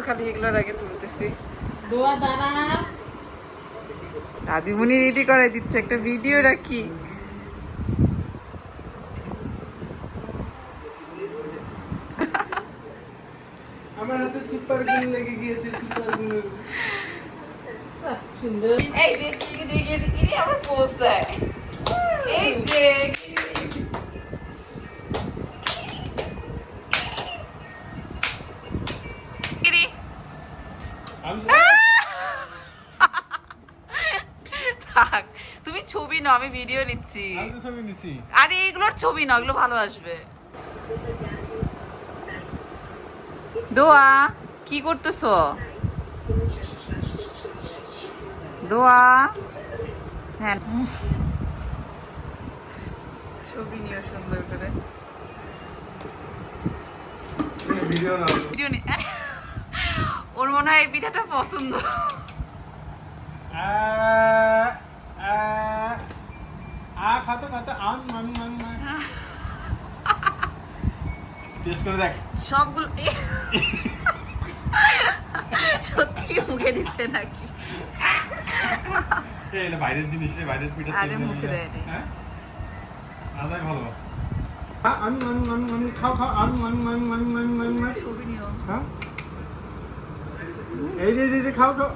খালি এগুলোর আগে তুলতেছি। দোয়া দাঁড়া দাদিমণি রেডি করে দিচ্ছে, একটা ভিডিও রাখি। আমার হাতে সুপার গ্লু লেগে গিয়েছে, সুপার গ্লু। সুন্দর। এই যে কি আমার পোজ দেয়, এই যে থাক, তুমি ছবি নাও, আমি ভিডিও নিচ্ছি। আমি তো ছবি নিছি। আরে এগুলোর ছবি নাও, এগুলো ভালো আসবে। দোয়া কি করতেছো? দোয়া হ্যাঁ, ছবি নিও সুন্দর করে। ভিডিও নাও। ভিডিও নি ওর মনে হয় এই পিঠাটা পছন্দ। খাতো খাতো আম মামি মামি মামি টেস্ট করে দেখ সবগুলো সত্যি কি মুখে দিচ্ছে নাকি? এটা বাইরের জিনিস, বাইরের পিঠা। আরে মুখে দেয় রে। হ্যাঁ আদাই ভালো। আমি মামি মামি মামি খাও খাও, আমি মামি মামি মামি মামি মামি মামি ছবি নিও। হ্যাঁ এই যে খাও খাও।